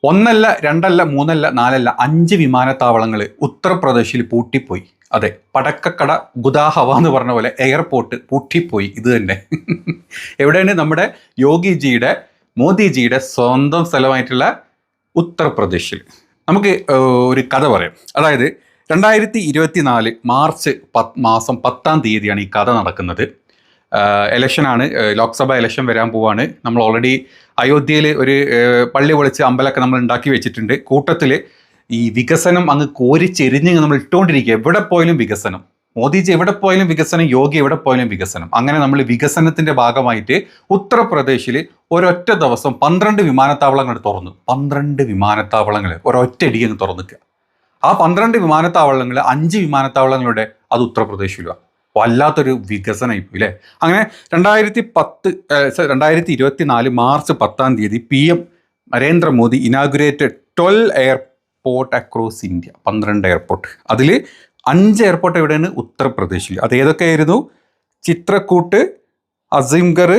ഒന്നല്ല, രണ്ടല്ല, മൂന്നല്ല, നാലല്ല, 5 വിമാനത്താവളങ്ങൾ ഉത്തർപ്രദേശിൽ പൂട്ടിപ്പോയി. അതെ, പടക്കക്കട ഗുദാഹവ എന്ന് പറഞ്ഞ പോലെ എയർപോർട്ട് പൂട്ടിപ്പോയി. ഇത് തന്നെ എവിടെയാണ്? നമ്മുടെ യോഗിജിയുടെ, മോദിജിയുടെ സ്വന്തം സ്ഥലമായിട്ടുള്ള ഉത്തർപ്രദേശിൽ. നമുക്ക് ഒരു കഥ പറയാം. അതായത് 2024 മാർച്ച് മാസം 10-ാം തീയതിയാണ് ഈ കഥ നടക്കുന്നത്. ഇലക്ഷനാണ്, ലോക്സഭ ഇലക്ഷൻ വരാൻ പോവാണ്. നമ്മൾ ഓൾറെഡി അയോധ്യയിൽ ഒരു പള്ളി പൊളിച്ച് അമ്പലമൊക്കെ നമ്മൾ ഉണ്ടാക്കി വെച്ചിട്ടുണ്ട്. കൂട്ടത്തിൽ ഈ വികസനം അങ്ങ് കോരിച്ചെരിഞ്ഞ് നമ്മൾ ഇട്ടുകൊണ്ടിരിക്കുക. എവിടെ പോയാലും വികസനം, മോദിജി എവിടെ പോയാലും വികസനം, യോഗി എവിടെ പോയാലും വികസനം. അങ്ങനെ നമ്മൾ വികസനത്തിൻ്റെ ഭാഗമായിട്ട് ഉത്തർപ്രദേശിൽ ഒരൊറ്റ ദിവസം 12 വിമാനത്താവളങ്ങൾ തുറന്നു. 12 വിമാനത്താവളങ്ങൾ ഒരൊറ്റയടി അങ്ങ് തുറന്നിക്കുക. ആ 12 വിമാനത്താവളങ്ങൾ 5 വിമാനത്താവളങ്ങളുടെ അത് ഉത്തർപ്രദേശിലാണ്. വല്ലാത്തൊരു വികസനമായിപ്പോയി അല്ലേ. അങ്ങനെ 2024 മാർച്ച് 10-ാം തീയതി PM Narendra Modi inaugurated 12 airport across India. 12 airport. അതിൽ 5 എയർപോർട്ട് എവിടെയാണ്? ഉത്തർപ്രദേശിൽ. അത് ഏതൊക്കെയായിരുന്നു? ചിത്രകൂട്ട്, അസീംഗർ,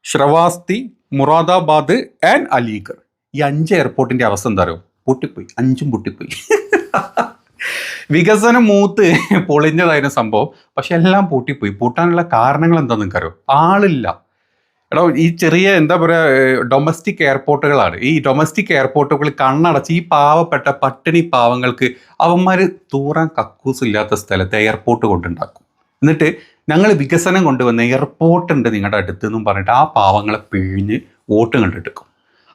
ശ്രവാസ്തി, മുറാദാബാദ് ആൻഡ് അലിഗർ. ഈ 5 എയർപോർട്ടിൻ്റെ അവസ്ഥ എന്താ അറിയോ? പൊട്ടിപ്പോയി. 5ഉം പൊട്ടിപ്പോയി. വികസനം മൂത്ത് പൊളിഞ്ഞതായിരുന്നു സംഭവം. പക്ഷെ എല്ലാം പൂട്ടിപ്പോയി. പൂട്ടാനുള്ള കാരണങ്ങൾ എന്താണെന്ന് നിങ്ങൾക്കറിയോ? ആളില്ല. എടോ, ഈ ചെറിയ എന്താ പറയുക, ഡൊമസ്റ്റിക് എയർപോർട്ടുകളാണ്. ഈ ഡൊമസ്റ്റിക് എയർപോർട്ടുകൾ കണ്ണടച്ച് ഈ പാവപ്പെട്ട പട്ടിണി പാവങ്ങൾക്ക് അവന്മാർ തൂറാൻ കക്കൂസ് ഇല്ലാത്ത സ്ഥലത്ത് എയർപോർട്ട് കൊണ്ടുണ്ടാക്കും. എന്നിട്ട് ഞങ്ങൾ വികസനം കൊണ്ടുവന്ന എയർപോർട്ട് ഉണ്ട് നിങ്ങളുടെ അടുത്ത് എന്നും പറഞ്ഞിട്ട് ആ പാവങ്ങളെ പിഴിഞ്ഞ് വോട്ട് കണ്ടിട്ടെടുക്കും.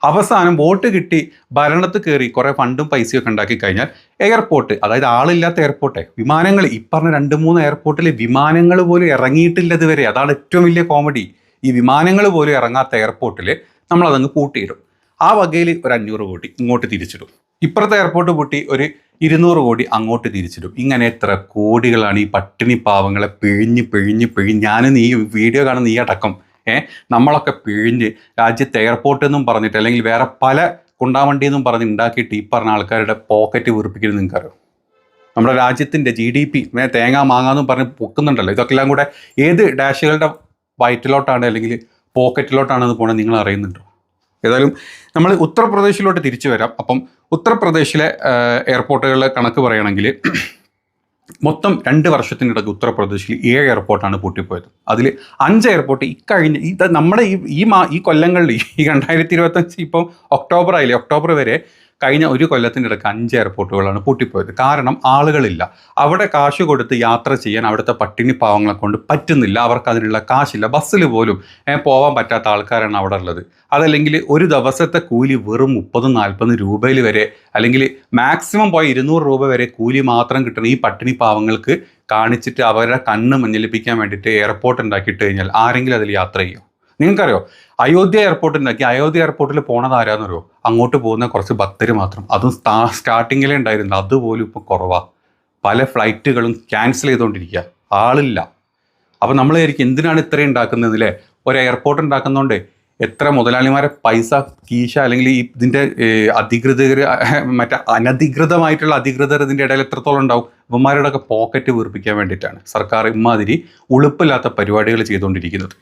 അവസാനം വോട്ട് കിട്ടി ഭരണത്ത് കയറി കുറേ ഫണ്ടും പൈസയൊക്കെ ഉണ്ടാക്കി കഴിഞ്ഞാൽ എയർപോർട്ട്, അതായത് ആളില്ലാത്ത എയർപോർട്ട്, വിമാനങ്ങൾ, ഈ പറഞ്ഞ 2-3 എയർപോർട്ടിൽ വിമാനങ്ങൾ പോലും ഇറങ്ങിയിട്ടില്ല ഇതുവരെ. അതാണ് ഏറ്റവും വലിയ കോമഡി. ഈ വിമാനങ്ങൾ പോലും ഇറങ്ങാത്ത എയർപോർട്ടിൽ നമ്മളതങ്ങ് പൂട്ടിയിടും. ആ വകയിൽ ഒരു 500 കോടി ഇങ്ങോട്ട് തിരിച്ചിടും. ഇപ്പുറത്തെ എയർപോർട്ട് പൂട്ടി ഒരു 200 കോടി അങ്ങോട്ട് തിരിച്ചിടും. ഇങ്ങനെ എത്ര കോടികളാണ് ഈ പട്ടിണി പാവങ്ങളെ പിഴിഞ്ഞ് ഞാനും നീ വീഡിയോ കാണുന്ന ഈ അടക്കം നമ്മളൊക്കെ പിഴിഞ്ഞ് രാജ്യത്തെ എയർപോർട്ട് എന്നും പറഞ്ഞിട്ട് അല്ലെങ്കിൽ വേറെ പല കുണ്ടാവണ്ടി എന്നും പറഞ്ഞ് ഉണ്ടാക്കിയിട്ട് ഈ പറഞ്ഞ ആൾക്കാരുടെ പോക്കറ്റ് വീർപ്പിക്കുന്നത് നിങ്ങൾക്കറിയോ? നമ്മുടെ രാജ്യത്തിൻ്റെ GDP തേങ്ങ മാങ്ങാന്നും പറഞ്ഞ് പൊക്കുന്നുണ്ടല്ലോ. ഇതൊക്കെ എല്ലാം കൂടെ ഏത് ഡാഷുകളുടെ വയറ്റിലോട്ടാണ് അല്ലെങ്കിൽ പോക്കറ്റിലോട്ടാണെന്ന് പോകണത് നിങ്ങൾ അറിയുന്നുണ്ടോ? ഏതായാലും നമ്മൾ ഉത്തർപ്രദേശിലോട്ട് തിരിച്ചു വരാം. അപ്പം ഉത്തർപ്രദേശിലെ എയർപോർട്ടുകളുടെ കണക്ക് പറയുകയാണെങ്കിൽ മൊത്തം 2 വർഷത്തിനിടയ്ക്ക് ഉത്തർപ്രദേശിൽ 7 എയർപോർട്ടാണ് പൂട്ടിപ്പോയത്. അതിൽ 5 എയർപോർട്ട് ഇക്കഴിഞ്ഞ നമ്മുടെ ഈ കൊല്ലങ്ങളിൽ, ഈ 2025 ഇപ്പം ഒക്ടോബർ ആയില്ലേ, ഒക്ടോബർ വരെ കഴിഞ്ഞ ഒരു കൊല്ലത്തിൻ്റെ ഇടയ്ക്ക് 5 എയർപോർട്ടുകളാണ് പൂട്ടിപ്പോയത്. കാരണം ആളുകളില്ല. അവിടെ കാശ് കൊടുത്ത് യാത്ര ചെയ്യാൻ അവിടുത്തെ പട്ടിണി പാവങ്ങളെ കൊണ്ട് പറ്റുന്നില്ല. അവർക്ക് അതിനുള്ള കാശില്ല. ബസ്സിൽ പോലും പോകാൻ പറ്റാത്ത ആൾക്കാരാണ് അവിടെ ഉള്ളത്. അതല്ലെങ്കിൽ ഒരു ദിവസത്തെ കൂലി വെറും 30-40 രൂപയിൽ വരെ, അല്ലെങ്കിൽ മാക്സിമം പോയി 200 രൂപ വരെ കൂലി മാത്രം കിട്ടുന്ന ഈ പട്ടിണി പാവങ്ങൾക്ക് കാണിച്ചിട്ട് അവരുടെ കണ്ണ് മഞ്ഞളിപ്പിക്കാൻ വേണ്ടിയിട്ട് എയർപോർട്ട് ഉണ്ടാക്കിയിട്ട് കഴിഞ്ഞാൽ ആരെങ്കിലും അതിൽ യാത്ര ചെയ്യും? നിങ്ങൾക്കറിയോ, അയോധ്യ എയർപോർട്ട് ഉണ്ടാക്കി. അയോധ്യ എയർപോർട്ടിൽ പോണത് ആരാന്നറിയോ? അങ്ങോട്ട് പോകുന്ന കുറച്ച് ഭക്തർ മാത്രം. അതും സ്റ്റാർട്ടിങ്ങിലേ ഉണ്ടായിരുന്നു. അതുപോലും ഇപ്പോൾ കുറവാണ്. പല ഫ്ലൈറ്റുകളും ക്യാൻസൽ ചെയ്തുകൊണ്ടിരിക്കുക. ആളില്ല. അപ്പോൾ നമ്മൾ വിചാരിക്കും എന്തിനാണ് ഇത്രയും ഉണ്ടാക്കുന്നതില്ലേ? ഒരു എയർപോർട്ട് ഉണ്ടാക്കുന്നതുകൊണ്ട് എത്ര മുതലാളിമാരെ പൈസ കീശ, അല്ലെങ്കിൽ ഇതിൻ്റെ അധികൃതർ, മറ്റേ അനധികൃതമായിട്ടുള്ള അധികൃതർ ഇതിൻ്റെ ഇടയിൽ എത്രത്തോളം ഉണ്ടാവും? ഇവന്മാരുടെ ഒക്കെ പോക്കറ്റ് വീർപ്പിക്കാൻ വേണ്ടിയിട്ടാണ് സർക്കാർ ഇമാതിരി ഉളുപ്പില്ലാത്ത പരിപാടികൾ ചെയ്തുകൊണ്ടിരിക്കുന്നത്.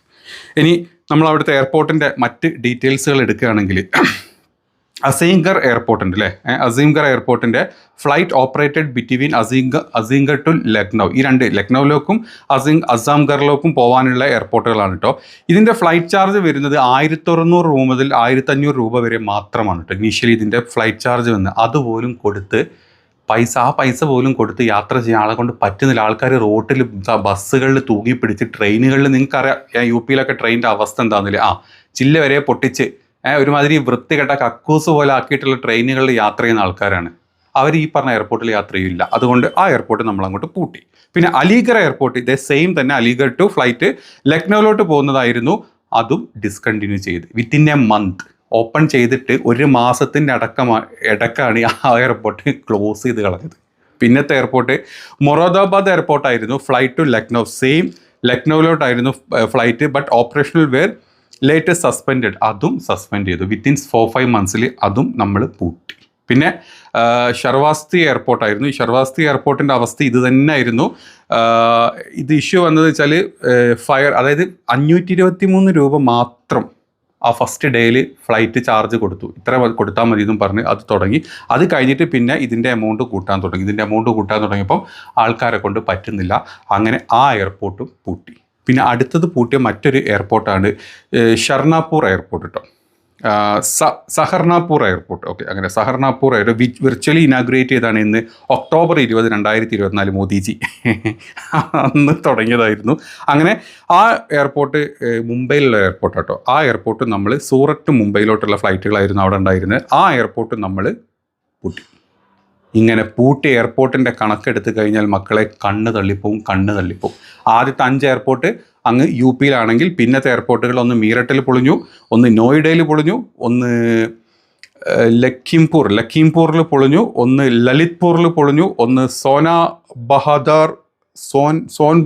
ഇനി നമ്മൾ അവിടുത്തെ എയർപോർട്ടിൻ്റെ മറ്റ് ഡീറ്റെയിൽസുകൾ എടുക്കുകയാണെങ്കിൽ, അസീംഗർ എയർപോർട്ട് ഉണ്ട് അല്ലേ. അസീംഗർ എയർപോർട്ടിൻ്റെ flight operated between Azamgarh to Lucknow. ഈ 2 ലക്നൗവിലേക്കും അസാംഗറിലേക്കും പോകാനുള്ള എയർപോർട്ടുകളാണ് കേട്ടോ. ഇതിൻ്റെ ഫ്ലൈറ്റ് ചാർജ് വരുന്നത് 1600 രൂപ മുതൽ 1500 രൂപ വരെ മാത്രമാണ് കേട്ടോ ഇനീഷ്യലി ഇതിൻ്റെ ഫ്ലൈറ്റ് ചാർജ് വന്ന്. അതുപോലും കൊടുത്ത് ആ പൈസ പോലും കൊടുത്ത് യാത്ര ചെയ്യാൻ ആളെ കൊണ്ട് പറ്റുന്നില്ല. ആൾക്കാർ റോട്ടിൽ, ബസ്സുകളിൽ തൂങ്ങി പിടിച്ച്, ട്രെയിനുകളിൽ, നിങ്ങൾക്കറിയാം UP ട്രെയിനിൻ്റെ അവസ്ഥ എന്താണെന്നില്ല. ചില്ല വരെ പൊട്ടിച്ച് ഒരുമാതിരി വൃത്തികെട്ട കക്കൂസ് പോലെ ആക്കിയിട്ടുള്ള ട്രെയിനുകളിൽ യാത്ര ചെയ്യുന്ന ആൾക്കാരാണ്. അവർ ഈ പറഞ്ഞ എയർപോർട്ടിൽ യാത്ര ചെയ്യില്ല. അതുകൊണ്ട് ആ എയർപോർട്ട് നമ്മളങ്ങോട്ട് പൂട്ടി. പിന്നെ അലിഗർ എയർപോർട്ട് ഇതേ സെയിം തന്നെ. അലിഗർ ടു ഫ്ലൈറ്റ് ലക്നൗവിലോട്ട് പോകുന്നതായിരുന്നു. അതും ഡിസ്കണ്ടിന്യൂ ചെയ്ത് വിത്തിൻ എ മന്ത്. ഓപ്പൺ ചെയ്തിട്ട് 1 മാസത്തിൻ്റെ ഇടക്കാണ് ആ എയർപോർട്ട് ക്ലോസ് ചെയ്ത് കളഞ്ഞത്. പിന്നത്തെ എയർപോർട്ട് മൊറാദാബാദ് എയർപോർട്ടായിരുന്നു. ഫ്ലൈറ്റ് ടു ലക്നൗ, സെയിം ലക്നൗവിലോട്ടായിരുന്നു flight. But operational were latest suspended. അതും സസ്പെൻഡ് ചെയ്തു. വിത്തിൻ 4-5 മന്ത്സിൽ അതും നമ്മൾ പൂട്ടി. പിന്നെ ഷർവാസ്തി എയർപോർട്ടായിരുന്നു. ഈ ഷർവാസ്തി എയർപോർട്ടിൻ്റെ അവസ്ഥ ഇത് തന്നെ ആയിരുന്നു. ഇത് ഇഷ്യൂ വന്നത് വെച്ചാൽ ഫയർ, അതായത് 523 രൂപ മാത്രം ആ ഫസ്റ്റ് ഡേയിൽ ഫ്ലൈറ്റ് ചാർജ് കൊടുത്തു, ഇത്ര കൊടുത്താൽ മതി എന്നും പറഞ്ഞ് അത് തുടങ്ങി. അത് കഴിഞ്ഞിട്ട് പിന്നെ ഇതിൻ്റെ എമൗണ്ട് കൂട്ടാൻ തുടങ്ങിയപ്പം ആൾക്കാരെ കൊണ്ട് പറ്റുന്നില്ല. അങ്ങനെ ആ എയർപോർട്ടും പൂട്ടി. പിന്നെ അടുത്തത് പൂട്ടിയ മറ്റൊരു എയർപോർട്ടാണ് ഷർണാപൂർ എയർപോർട്ട് കേട്ടോ. സഹർണാപൂർ എയർപോർട്ട്. ഓക്കെ, അങ്ങനെ സഹർണാപൂർ എയർപോർട്ട് വിർച്വലി ഇനാഗുറേറ്റ് ചെയ്താണ് ഇന്ന് ഒക്ടോബർ 20, 2024 മോദിജി അന്ന് തുടങ്ങിയതായിരുന്നു. അങ്ങനെ ആ എയർപോർട്ട് മുംബൈയിലുള്ള എയർപോർട്ട് കേട്ടോ. ആ എയർപോർട്ട് നമ്മൾ സൂറത്ത് മുംബൈയിലോട്ടുള്ള ഫ്ലൈറ്റുകളായിരുന്നു അവിടെ ഉണ്ടായിരുന്നത്. ആ എയർപോർട്ട് നമ്മൾ പൂട്ടി. ഇങ്ങനെ പൂട്ടി എയർപോർട്ടിൻ്റെ കണക്കെടുത്ത് കഴിഞ്ഞാൽ മക്കളെ കണ്ണ് തള്ളിപ്പോവും. ആദ്യത്തെ 5 എയർപോർട്ട് അങ്ങ് യു പിയിലാണെങ്കിൽ പിന്നത്തെ എയർപോർട്ടുകൾ ഒന്ന് മീററ്റിൽ പൊളിഞ്ഞു, ഒന്ന് നോയിഡയിൽ പൊളിഞ്ഞു, ഒന്ന് ലഖീംപൂറിൽ പൊളിഞ്ഞു, ഒന്ന് ലളിത്പൂറിൽ പൊളിഞ്ഞു, ഒന്ന് സോൻ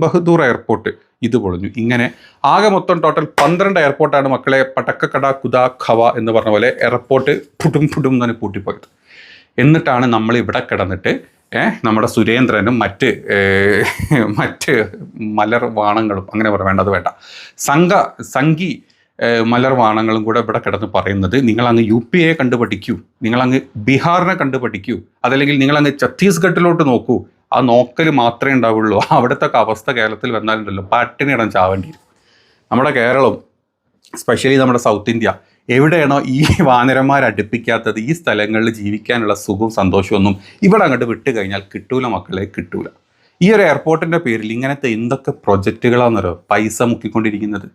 ബഹദൂർ എയർപോർട്ട് ഇത് പൊളിഞ്ഞു. ഇങ്ങനെ ആകെ മൊത്തം ടോട്ടൽ 12 എയർപോർട്ടാണ് മക്കളെ പടക്കക്കട കുദാ ഖവ എന്ന് പറഞ്ഞ പോലെ എയർപോർട്ട് പുടും തന്നെ പൂട്ടിപ്പോയത്. എന്നിട്ടാണ് നമ്മൾ ഇവിടെ കിടന്നിട്ട് നമ്മുടെ സുരേന്ദ്രനും മറ്റ് മലർ വാണങ്ങളും, അങ്ങനെ വേണ്ടത് വേണ്ട, സംഘി മലർ വാണങ്ങളും കൂടെ ഇവിടെ കിടന്ന് പറയുന്നത് നിങ്ങളങ്ങ് യു പിയെ കണ്ടുപഠിക്കൂ, നിങ്ങളങ്ങ് ബീഹാറിനെ കണ്ടുപഠിക്കൂ, അതല്ലെങ്കിൽ നിങ്ങളങ്ങ് ഛത്തീസ്ഗഡിലോട്ട് നോക്കൂ. ആ നോക്കൽ മാത്രമേ ഉണ്ടാവുള്ളൂ. അവിടുത്തെ അവസ്ഥ കേരളത്തിൽ വന്നാലുണ്ടല്ലോ പട്ടിണിയിടം ചാവേണ്ടി വരും. നമ്മുടെ കേരളം, സ്പെഷ്യലി നമ്മുടെ സൗത്ത് ഇന്ത്യ, എവിടെയാണോ ഈ വാനരന്മാർ അടുപ്പിക്കാത്തത്, ഈ സ്ഥലങ്ങളിൽ ജീവിക്കാനുള്ള സുഖവും സന്തോഷമൊന്നും ഇവിടെ അങ്ങോട്ട് വിട്ട് കഴിഞ്ഞാൽ കിട്ടൂല മക്കളെ, കിട്ടൂല. ഈ ഒരു എയർപോർട്ടിൻ്റെ പേരിൽ ഇങ്ങനത്തെ എന്തൊക്കെ പ്രൊജക്റ്റുകളാണെന്നോ പൈസ മുക്കിക്കൊണ്ടിരിക്കുന്നത്.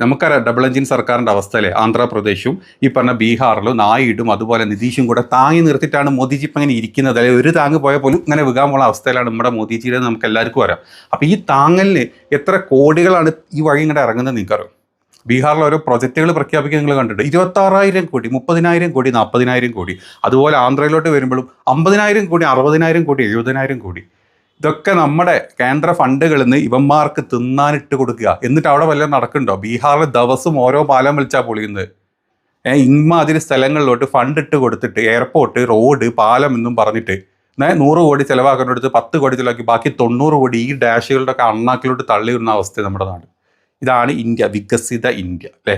നമുക്കറിയാം ഡബിൾ എഞ്ചിൻ സർക്കാരിൻ്റെ അവസ്ഥയിലെ ആന്ധ്രാപ്രദേശും ഈ പറഞ്ഞ ബീഹാറിലും നായിഡും അതുപോലെ നിതീഷും കൂടെ താങ്ങി നിർത്തിയിട്ടാണ് മോദിജി ഇപ്പം ഇങ്ങനെ ഇരിക്കുന്നത്. അല്ലെങ്കിൽ ഒരു താങ്ങ് പോയാൽ പോലും ഇങ്ങനെ വികാൻ പോകുന്ന അവസ്ഥയിലാണ് നമ്മുടെ മോദിജിയുടെ, നമുക്ക് എല്ലാവർക്കും അറിയാം. അപ്പോൾ ഈ താങ്ങലിന് എത്ര കോടികളാണ് ഈ വഴി ഇങ്ങോട്ട് ഇറങ്ങുന്നത് നിങ്ങൾക്കറിയാം. ബീഹാറിൽ ഓരോ പ്രൊജക്റ്റുകൾ പ്രഖ്യാപിക്കുക നിങ്ങൾ കണ്ടിട്ട് 26,000 കോടി, 30,000 കോടി, 40,000 കോടി. അതുപോലെ ആന്ധ്രയിലോട്ട് വരുമ്പോഴും 50,000 കോടി, 60,000 കോടി, 70,000 കോടി. ഇതൊക്കെ നമ്മുടെ കേന്ദ്ര ഫണ്ടുകളിൽ നിന്ന് ഇവന്മാർക്ക് തിന്നാനിട്ട് കൊടുക്കുക. എന്നിട്ട് അവിടെ വല്ലതും നടക്കുന്നുണ്ടോ? ബീഹാറിൽ ദിവസം ഓരോ പാലം വിളിച്ചാൽ പൊളിയുന്നത്. ഇമാതിരി സ്ഥലങ്ങളിലോട്ട് ഫണ്ട് ഇട്ട് കൊടുത്തിട്ട് എയർപോർട്ട്, റോഡ്, പാലം എന്നും പറഞ്ഞിട്ട് 100 കോടി ചിലവാക്കുന്നിടത്ത് 10 കോടി ചിലവാക്കി ബാക്കി 90 കോടി ഈ ഡാഷുകളുടെ ഒക്കെ അണ്ണാക്കിലോട്ട് തള്ളി വരുന്ന അവസ്ഥ നമ്മുടെ നാട്. ഇതാണ് ഇന്ത്യ, വികസിത ഇന്ത്യ അല്ലേ?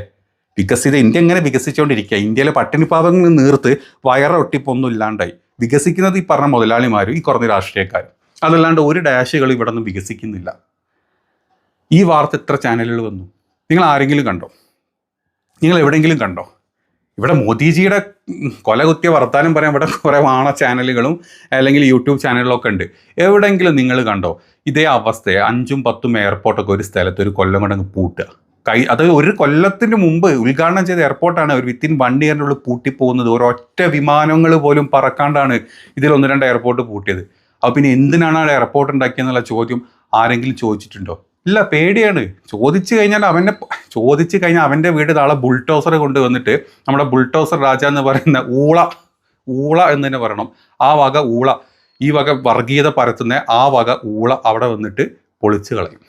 വികസിത ഇന്ത്യ എങ്ങനെ വികസിച്ചുകൊണ്ടിരിക്കുക? ഇന്ത്യയിലെ പട്ടിണിപ്പാവങ്ങൾ നീർത്ത് വയറൊട്ടിപ്പൊന്നും ഇല്ലാണ്ടായി. വികസിക്കുന്നത് ഈ പറഞ്ഞ മുതലാളിമാരും ഈ കുറഞ്ഞ രാഷ്ട്രീയക്കാരും. അതല്ലാണ്ട് ഒരു ഡാഷുകൾ ഇവിടെ ഒന്നും വികസിക്കുന്നില്ല. ഈ വാർത്ത എത്ര ചാനലുകൾ വന്നു? നിങ്ങൾ ആരെങ്കിലും കണ്ടോ? നിങ്ങൾ എവിടെയെങ്കിലും കണ്ടോ? ഇവിടെ മോദിജിയുടെ കൊലകുത്തിയ വർത്താനം പറയാൻ ഇവിടെ കുറേ വാണ ചാനലുകളും അല്ലെങ്കിൽ യൂട്യൂബ് ചാനലുകളൊക്കെ ഉണ്ട്. എവിടെയെങ്കിലും നിങ്ങൾ കണ്ടോ ഇതേ അവസ്ഥയെ? 5ഉം 10ഉം എയർപോർട്ടൊക്കെ ഒരു സ്ഥലത്ത് ഒരു കൊല്ലം കൊണ്ടങ്ങ് പൂട്ടുക. അത് ഒരു കൊല്ലത്തിന് മുമ്പ് ഉദ്ഘാടനം ചെയ്ത എയർപോർട്ടാണ് ഒരു വിത്തിൻ 1 ഇയറിനുള്ളിൽ പൂട്ടിപ്പോകുന്നത്. ഒരൊറ്റ വിമാനങ്ങൾ പോലും പറക്കാണ്ടാണ് ഇതിൽ 1-2 എയർപോർട്ട് പൂട്ടിയത്. അപ്പോൾ പിന്നെ എന്തിനാണ് ആ എയർപോർട്ട് ഉണ്ടാക്കിയെന്നുള്ള ചോദ്യം ആരെങ്കിലും ചോദിച്ചിട്ടുണ്ടോ? ഇല്ല, പേടിയാണ്. ചോദിച്ചു കഴിഞ്ഞാൽ അവൻ്റെ വീട് നാളെ ബുൾഡോസർ കൊണ്ടുവന്നിട്ട് നമ്മുടെ ബുൾഡോസർ രാജ എന്ന് പറയുന്ന ഊള എന്ന് തന്നെ പറയണം, ആ വക ഊള, ഈ വക വർഗീയത പരത്തുന്ന ആ വക ഊള അവിടെ വന്നിട്ട് പൊളിച്ച് കളയും.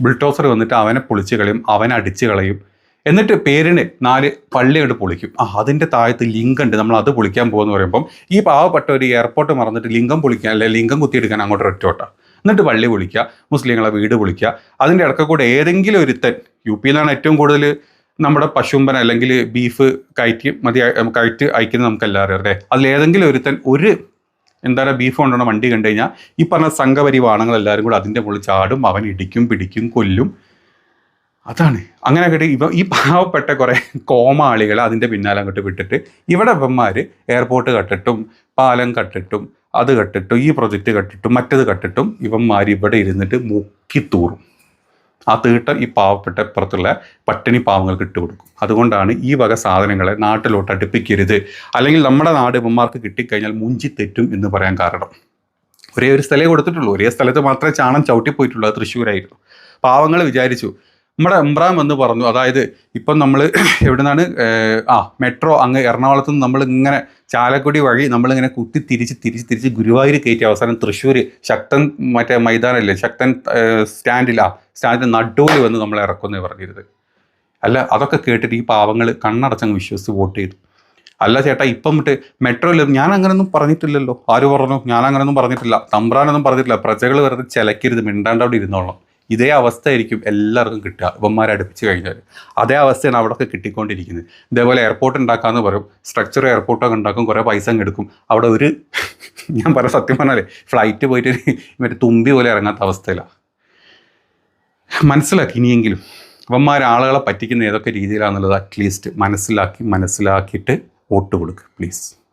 ബുൾഡോസർ വന്നിട്ട് അവനെ പൊളിച്ച് കളയും, അവനെ അടിച്ച് കളയും. എന്നിട്ട് പേരിന് 4 പള്ളി കൊണ്ട് പൊളിക്കും. അതിൻ്റെ താഴത്ത് ലിംഗം ഉണ്ട്, നമ്മൾ അത് പൊളിക്കാൻ പോകുമെന്ന് പറയുമ്പം ഈ പാവപ്പെട്ട ഒരു എയർപോർട്ട് മറന്നിട്ട് ലിംഗം പൊളിക്കാൻ, അല്ലെങ്കിൽ ലിംഗം കുത്തിയെടുക്കാൻ അങ്ങോട്ട് ഒറ്റോട്ടാ. എന്നിട്ട് പള്ളി പൊളിക്കുക, മുസ്ലിങ്ങളെ വീട് പൊളിക്കുക. അതിൻ്റെ ഇടയ്ക്ക് കൂടെ ഏതെങ്കിലും ഒരുത്തൻ, യു പിയിലാണ് ഏറ്റവും കൂടുതൽ നമ്മുടെ പശുമ്പൻ അല്ലെങ്കിൽ ബീഫ് കയറ്റ് അയക്കുന്നത് നമുക്ക് എല്ലാവരും അറിയാം. അതിലേതെങ്കിലും ഒരുത്തൻ ബീഫ് കൊണ്ടുവന്ന വണ്ടി കണ്ടു കഴിഞ്ഞാൽ ഈ പറഞ്ഞ സംഘപരിവാണങ്ങൾ എല്ലാവരും കൂടെ അതിൻ്റെ മുകളിൽ ചാടും, അവൻ ഇടിക്കും, പിടിക്കും, കൊല്ലും. അതാണ് അങ്ങനെ കേട്ട് ഈ പാവപ്പെട്ട കുറേ കോമാളികൾ അതിൻ്റെ പിന്നാലെ അങ്ങോട്ട് വിട്ടിട്ട് ഇവിടെ ഇവന്മാർ എയർപോർട്ട് കട്ടിട്ടും പാലം കട്ടിട്ടും അത് കട്ടിട്ടും ഈ പ്രൊജക്റ്റ് കട്ടിട്ടും മറ്റത് കട്ടിട്ടും ഇവന്മാർ ഇവിടെ ഇരുന്നിട്ട് മുക്കിത്തൂറും. ആ തീട്ടം ഈ പാവപ്പെട്ട പുറത്തുള്ള പട്ടിണി പാവങ്ങൾക്ക് ഇട്ടുകൊടുക്കും. അതുകൊണ്ടാണ് ഈ വക സാധനങ്ങളെ നാട്ടിലോട്ട് അടുപ്പിക്കരുത്, അല്ലെങ്കിൽ നമ്മുടെ നാട് ഇവന്മാർക്ക് കിട്ടിക്കഴിഞ്ഞാൽ മുഞ്ചി തെറ്റും എന്ന് പറയാൻ കാരണം. ഒരേ ഒരു സ്ഥലമേ കൊടുത്തിട്ടുള്ളൂ, ഒരേ സ്ഥലത്ത് മാത്രമേ ചാണം ചവിട്ടിപ്പോയിട്ടുള്ളൂ, അത് തൃശ്ശൂരായിരുന്നു. പാവങ്ങൾ വിചാരിച്ചു. നമ്മുടെ ഇമ്രാൻ എന്ന് പറഞ്ഞു, അതായത് ഇപ്പം നമ്മൾ എവിടെ നിന്നാണ് മെട്രോ അങ്ങ് എറണാകുളത്ത് നിന്ന് നമ്മളിങ്ങനെ ചാലക്കുടി വഴി നമ്മളിങ്ങനെ തിരിച്ച് ഗുരുവായൂർ കയറ്റി അവസാനം തൃശ്ശൂർ ശക്തൻ മൈതാനല്ലേ, ശക്തൻ സ്റ്റാൻഡിൽ നടുവിൽ വന്ന് നമ്മളെ ഇറക്കുമെന്ന് പറഞ്ഞിരുന്നത്. അല്ല, അതൊക്കെ കേട്ടിട്ട് ഈ പാവങ്ങൾ കണ്ണടച്ചങ്ങ് വിശ്വസിച്ച് വോട്ട് ചെയ്തു. അല്ല ചേട്ടാ, ഇപ്പം മെട്രോയിൽ ഞാൻ അങ്ങനെയൊന്നും പറഞ്ഞിട്ടില്ലല്ലോ. ആര് പറഞ്ഞു? ഞാൻ അങ്ങനെയൊന്നും പറഞ്ഞിട്ടില്ല, തമ്പ്രാനൊന്നും പറഞ്ഞിട്ടില്ല. പ്രജകൾ വെറുതെ ചിലക്കരുത്, മിണ്ടാണ്ട് അവിടെ ഇരുന്നോളാം. ഇതേ അവസ്ഥയായിരിക്കും എല്ലാവർക്കും കിട്ടുക ഇവന്മാരെ അടുപ്പിച്ച് കഴിഞ്ഞാൽ. അതേ അവസ്ഥയാണ് അവിടെയൊക്കെ കിട്ടിക്കൊണ്ടിരിക്കുന്നത്. ഇതേപോലെ എയർപോർട്ട് ഉണ്ടാക്കാമെന്ന് പറയും, സ്ട്രക്ചർ എയർപോർട്ടൊക്കെ ഉണ്ടാക്കും, കുറേ പൈസ അങ്ങ് എടുക്കും. അവിടെ ഒരു ഞാൻ പറയാം, സത്യം പറഞ്ഞാലേ ഫ്ലൈറ്റ് പോയിട്ട് മറ്റേ തുമ്പി പോലെ ഇറങ്ങാത്ത അവസ്ഥയിലാണ്. മനസ്സിലാക്കി ഇനിയെങ്കിലും ഇവന്മാർ ആളുകളെ പറ്റിക്കുന്ന ഏതൊക്കെ രീതിയിലാണെന്നുള്ളത് അറ്റ്ലീസ്റ്റ് മനസ്സിലാക്കിയിട്ട് വോട്ട് കൊടുക്കുക പ്ലീസ്.